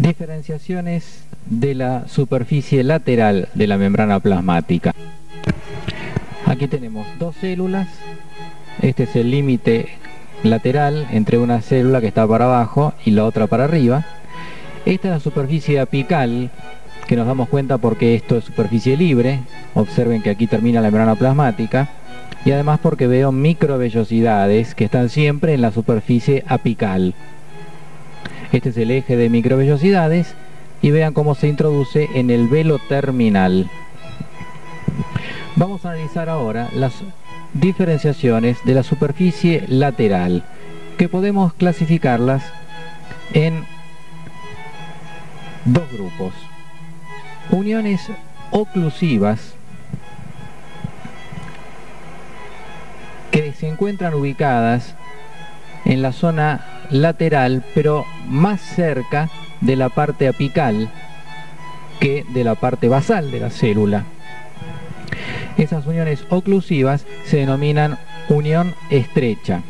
Diferenciaciones de la superficie lateral de la membrana plasmática. Aquí tenemos dos células. Este es el límite lateral entre una célula que está para abajo y la otra para arriba. Esta es la superficie apical, que nos damos cuenta porque esto es superficie libre. Observen que aquí termina la membrana plasmática. Y además porque veo microvellosidades que están siempre en la superficie apical. Este es el eje de microvellosidades y vean cómo se introduce en el velo terminal. Vamos a analizar ahora las diferenciaciones de la superficie lateral, que podemos clasificarlas en dos grupos. Uniones oclusivas, que se encuentran ubicadas en la zona lateral, pero más cerca de la parte apical que de la parte basal de la célula. Esas uniones oclusivas se denominan unión estrecha.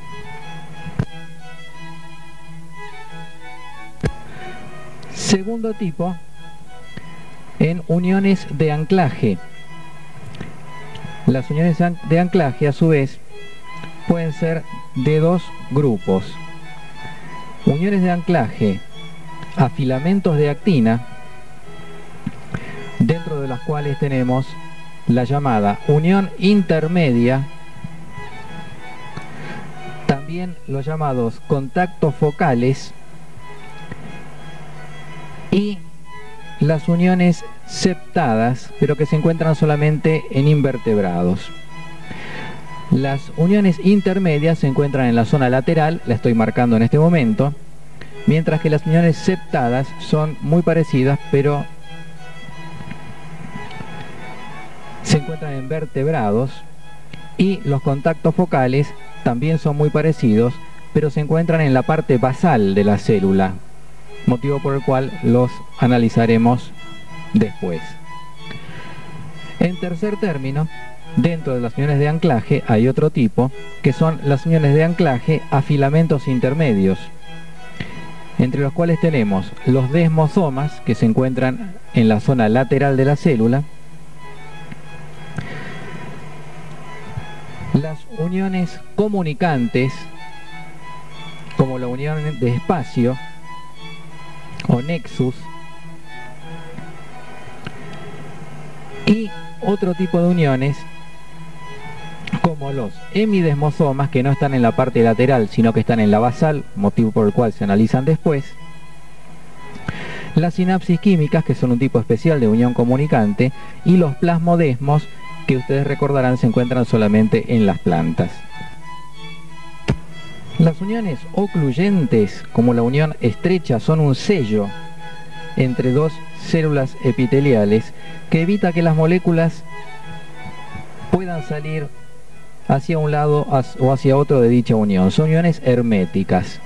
Segundo tipo, en uniones de anclaje. Las uniones de anclaje, a su vez, pueden ser de dos grupos. Uniones de anclaje a filamentos de actina, dentro de las cuales tenemos la llamada unión intermedia, también los llamados contactos focales y las uniones septadas, pero que se encuentran solamente en invertebrados. Las uniones intermedias se encuentran en la zona lateral, la estoy marcando en este momento, mientras que las uniones septadas son muy parecidas, pero se encuentran en vertebrados, y los contactos focales también son muy parecidos, pero se encuentran en la parte basal de la célula, motivo por el cual los analizaremos después. En tercer término, dentro de las uniones de anclaje hay otro tipo, que son las uniones de anclaje a filamentos intermedios, entre los cuales tenemos los desmosomas, que se encuentran en la zona lateral de la célula, las uniones comunicantes, como la unión de espacio o nexus, y otro tipo de uniones como los hemidesmosomas, que no están en la parte lateral sino que están en la basal, motivo por el cual se analizan después. Las sinapsis químicas, que son un tipo especial de unión comunicante, y los plasmodesmos, que ustedes recordarán se encuentran solamente en las plantas. Las uniones ocluyentes, como la unión estrecha, son un sello entre dos células epiteliales que evita que las moléculas puedan salir hacia un lado o hacia otro de dicha unión. Son uniones herméticas.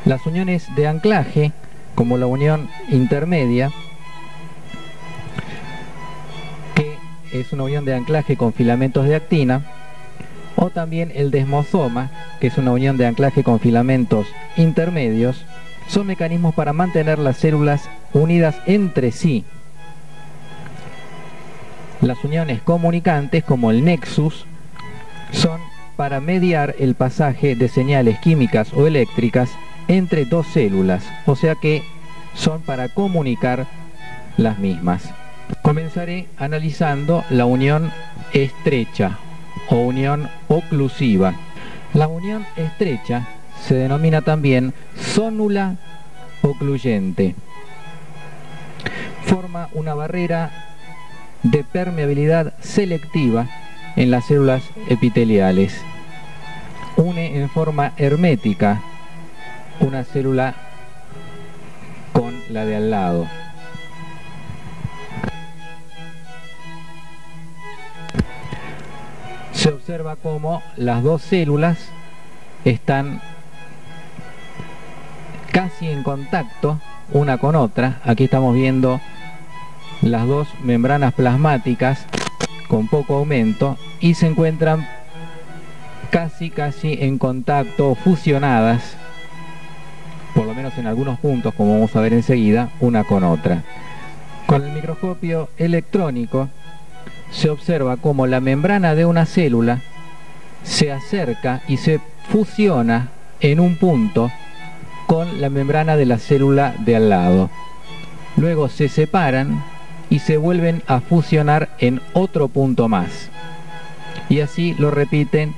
Las uniones de anclaje, como la unión intermedia, que es una unión de anclaje con filamentos de actina, o también el desmosoma, que es una unión de anclaje con filamentos intermedios, son mecanismos para mantener las células unidas entre sí. Las uniones comunicantes, como el nexus, son para mediar el pasaje de señales químicas o eléctricas entre dos células, o sea que son para comunicar las mismas. Comenzaré analizando la unión estrecha o unión oclusiva. La unión estrecha se denomina también zónula ocluyente. Forma una barrera de permeabilidad selectiva en las células epiteliales. Une en forma hermética una célula con la de al lado. Se observa cómo las dos células están casi en contacto una con otra. Aquí estamos viendo las dos membranas plasmáticas con poco aumento y se encuentran casi en contacto, fusionadas, por lo menos menos en algunos puntos, como vamos a ver enseguida, una con otra. Con el microscopio electrónico se observa cómo la membrana de una célula se acerca y se fusiona en un punto con la membrana de la célula de al lado. Luego se separan y se vuelven a fusionar en otro punto más. Y así lo repiten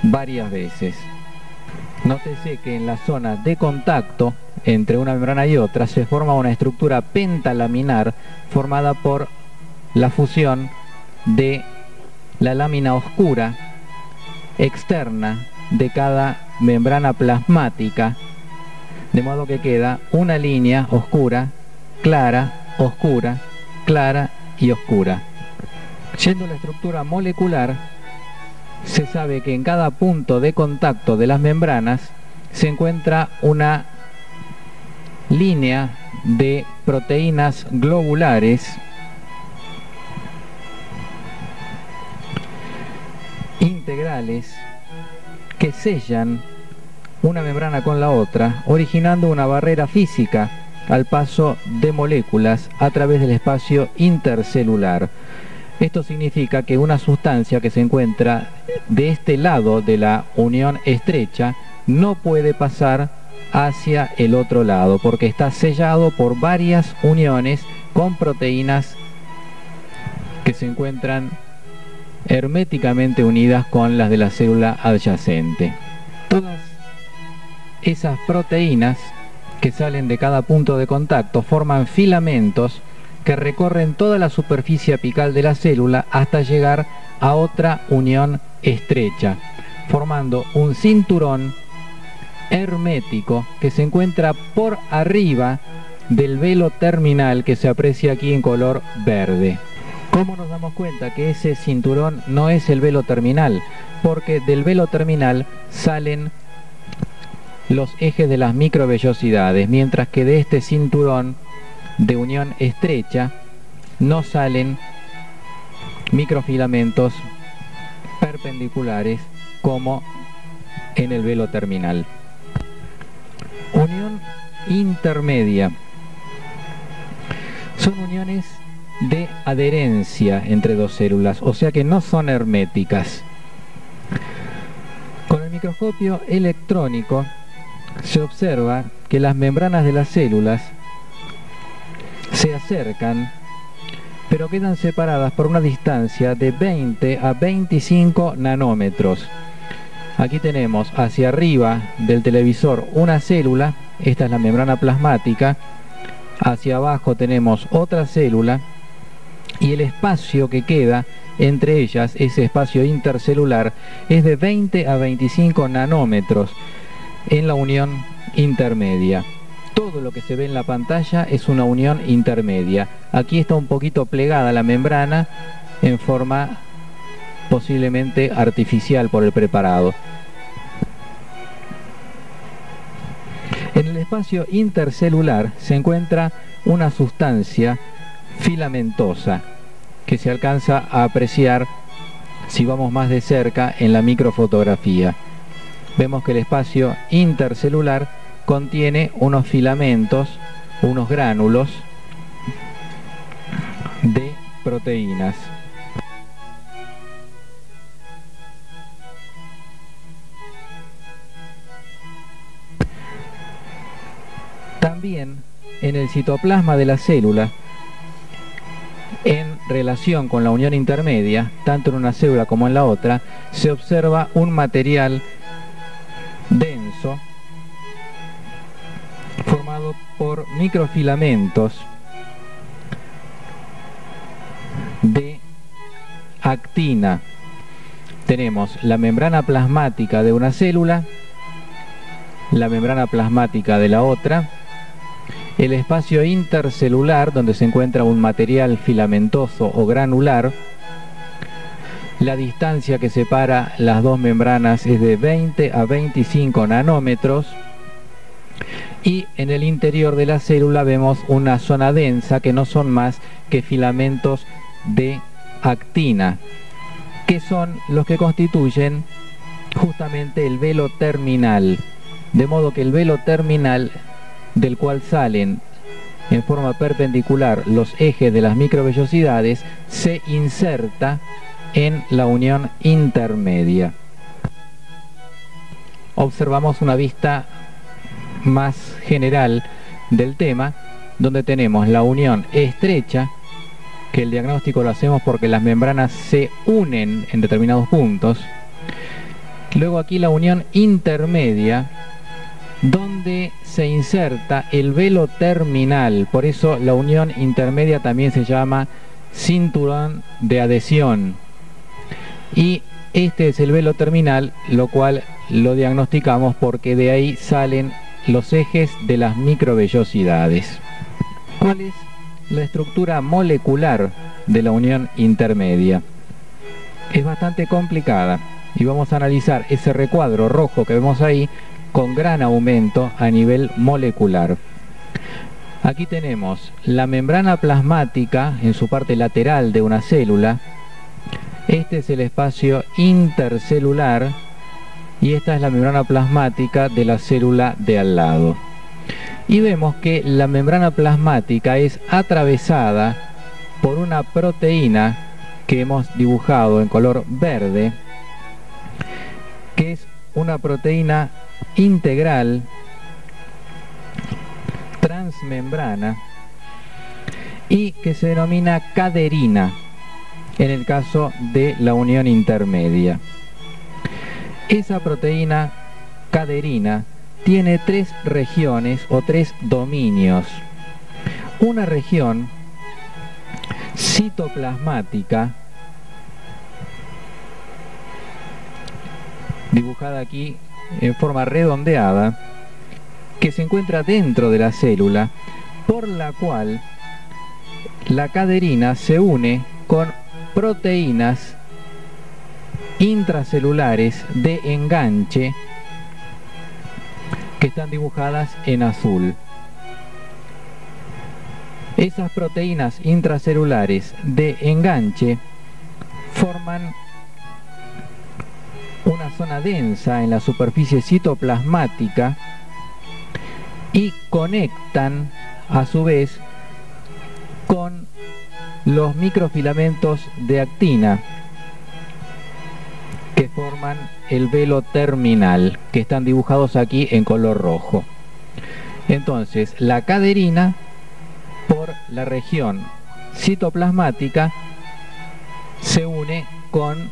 varias veces. Nótese que en la zona de contacto entre una membrana y otra se forma una estructura pentalaminar formada por la fusión de la lámina oscura externa de cada membrana plasmática, de modo que queda una línea oscura, clara, oscura, clara y oscura. Yendo a la estructura molecular, se sabe que en cada punto de contacto de las membranas se encuentra una línea de proteínas globulares integrales que sellan una membrana con la otra, originando una barrera física al paso de moléculas a través del espacio intercelular. Esto significa que una sustancia que se encuentra de este lado de la unión estrecha no puede pasar hacia el otro lado, porque está sellado por varias uniones con proteínas que se encuentran herméticamente unidas con las de la célula adyacente. Todas esas proteínas que salen de cada punto de contacto forman filamentos que recorren toda la superficie apical de la célula hasta llegar a otra unión estrecha, formando un cinturón hermético que se encuentra por arriba del velo terminal que se aprecia aquí en color verde. ¿Cómo nos damos cuenta que ese cinturón no es el velo terminal? Porque del velo terminal salen los ejes de las microvellosidades, mientras que de este cinturón de unión estrecha no salen microfilamentos perpendiculares como en el velo terminal. Unión intermedia. Son uniones de adherencia entre dos células, o sea que no son herméticas. Con el microscopio electrónico se observa que las membranas de las células se acercan, pero quedan separadas por una distancia de 20 a 25 nanómetros. Aquí tenemos hacia arriba del televisor una célula, esta es la membrana plasmática, hacia abajo tenemos otra célula y el espacio que queda entre ellas, ese espacio intercelular, es de 20 a 25 nanómetros en la unión intermedia. Todo lo que se ve en la pantalla es una unión intermedia. Aquí está un poquito plegada la membrana en forma posiblemente artificial por el preparado. En el espacio intercelular se encuentra una sustancia filamentosa que se alcanza a apreciar si vamos más de cerca en la microfotografía. Vemos que el espacio intercelular contiene unos filamentos, unos gránulos de proteínas. También en el citoplasma de la célula, en relación con la unión intermedia, tanto en una célula como en la otra, se observa un material denso formado por microfilamentos de actina. Tenemos la membrana plasmática de una célula, la membrana plasmática de la otra, el espacio intercelular donde se encuentra un material filamentoso o granular. La distancia que separa las dos membranas es de 20 a 25 nanómetros. Y en el interior de la célula vemos una zona densa que no son más que filamentos de actina, que son los que constituyen justamente el velo terminal. De modo que el velo terminal del cual salen en forma perpendicular los ejes de las microvellosidades, se inserta en la unión intermedia. Observamos una vista más general del tema, donde tenemos la unión estrecha, que el diagnóstico lo hacemos porque las membranas se unen en determinados puntos. Luego aquí la unión intermedia, donde se inserta el velo terminal. Por eso la unión intermedia también se llama cinturón de adhesión. Y este es el velo terminal, lo cual lo diagnosticamos porque de ahí salen los ejes de las microvellosidades. ¿Cuál es la estructura molecular de la unión intermedia? Es bastante complicada y vamos a analizar ese recuadro rojo que vemos ahí con gran aumento a nivel molecular. Aquí tenemos la membrana plasmática en su parte lateral de una célula. Este es el espacio intercelular y esta es la membrana plasmática de la célula de al lado. Y vemos que la membrana plasmática es atravesada por una proteína que hemos dibujado en color verde, que es una proteína integral transmembrana y que se denomina caderina en el caso de la unión intermedia. Esa proteína caderina tiene tres regiones o tres dominios. Una región citoplasmática, dibujada aquí en forma redondeada, que se encuentra dentro de la célula, por la cual la caderina se une con proteínas intracelulares de enganche que están dibujadas en azul. Esas proteínas intracelulares de enganche forman una zona densa en la superficie citoplasmática y conectan a su vez con los microfilamentos de actina que forman el velo terminal, que están dibujados aquí en color rojo. Entonces, la caderina, por la región citoplasmática, se une con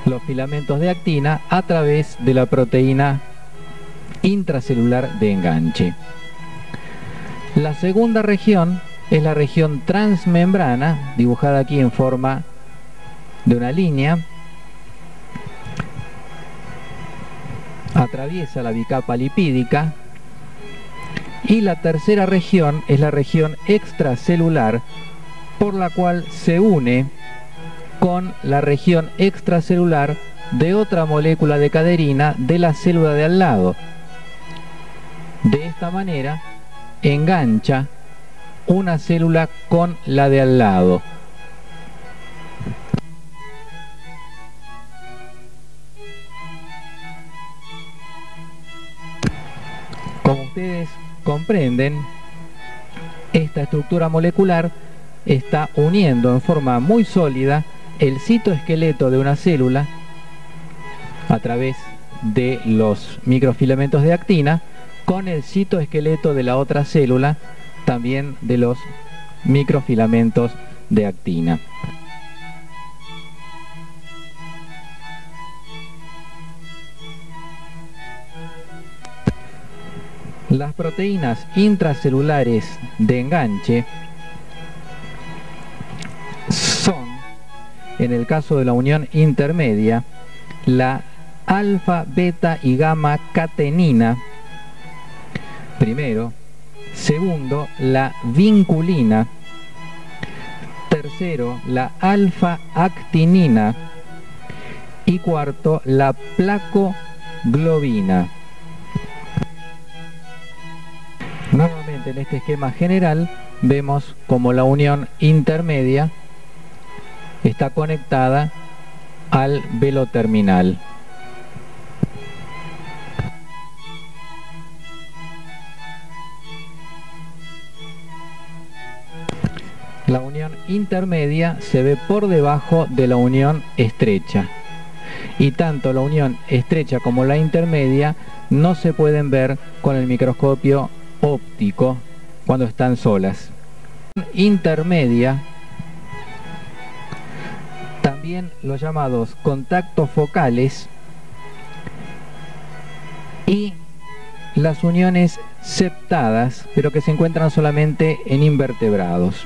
los filamentos de actina a través de la proteína intracelular de enganche. La segunda región es la región transmembrana, dibujada aquí en forma de una línea. Atraviesa la bicapa lipídica. Y la tercera región es la región extracelular, por la cual se une con la región extracelular de otra molécula de caderina de la célula de al lado. De esta manera engancha una célula con la de al lado. Como ustedes comprenden, esta estructura molecular está uniendo en forma muy sólida el citoesqueleto de una célula a través de los microfilamentos de actina con el citoesqueleto de la otra célula, también de los microfilamentos de actina. Las proteínas intracelulares de enganche son, en el caso de la unión intermedia, la alfa, beta y gamma catenina, primero. Segundo, la vinculina. Tercero, la alfa-actinina. Y cuarto, la placoglobina. Nuevamente en este esquema general vemos como la unión intermedia está conectada al velo terminal. la unión intermedia se ve por debajo de la unión estrecha. Y tanto la unión estrecha como la intermedia no se pueden ver con el microscopio óptico cuando están solas. Intermedia, también los llamados contactos focales, y las uniones septadas, pero que se encuentran solamente en invertebrados.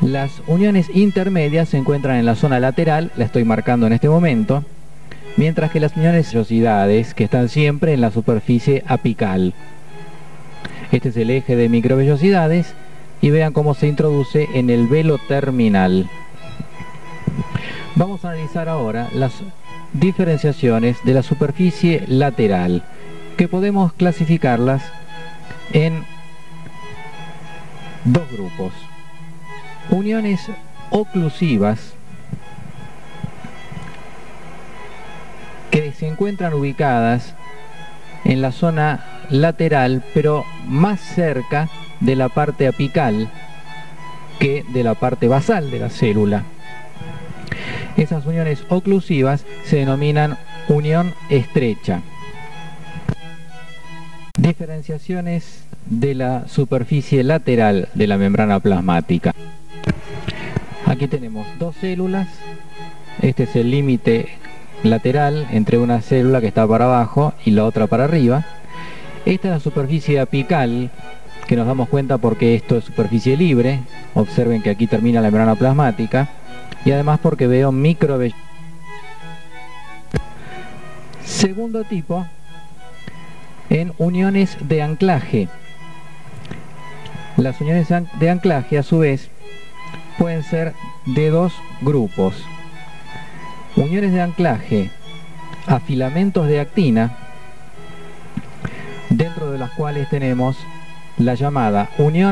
Las uniones intermedias se encuentran en la zona lateral, la estoy marcando en este momento, mientras que las uniones vellosidades, que están siempre en la superficie apical. Este es el eje de microvellosidades y vean cómo se introduce en el velo terminal. Vamos a analizar ahora las diferenciaciones de la superficie lateral, que podemos clasificarlas en dos grupos. Uniones oclusivas, que se encuentran ubicadas en la zona lateral, pero más cerca de la parte apical que de la parte basal de la célula. Esas uniones oclusivas se denominan unión estrecha. Diferenciaciones de la superficie lateral de la membrana plasmática. Aquí tenemos dos células. Este es el límite lateral entre una célula que está para abajo y la otra para arriba. Esta es la superficie apical, que nos damos cuenta porque esto es superficie libre. Observen que aquí termina la membrana plasmática. Y además porque veo microvellosidades. Segundo tipo, en uniones de anclaje. Las uniones de anclaje, a su vez, pueden ser de dos grupos. Uniones de anclaje a filamentos de actina, dentro de las cuales tenemos la llamada unión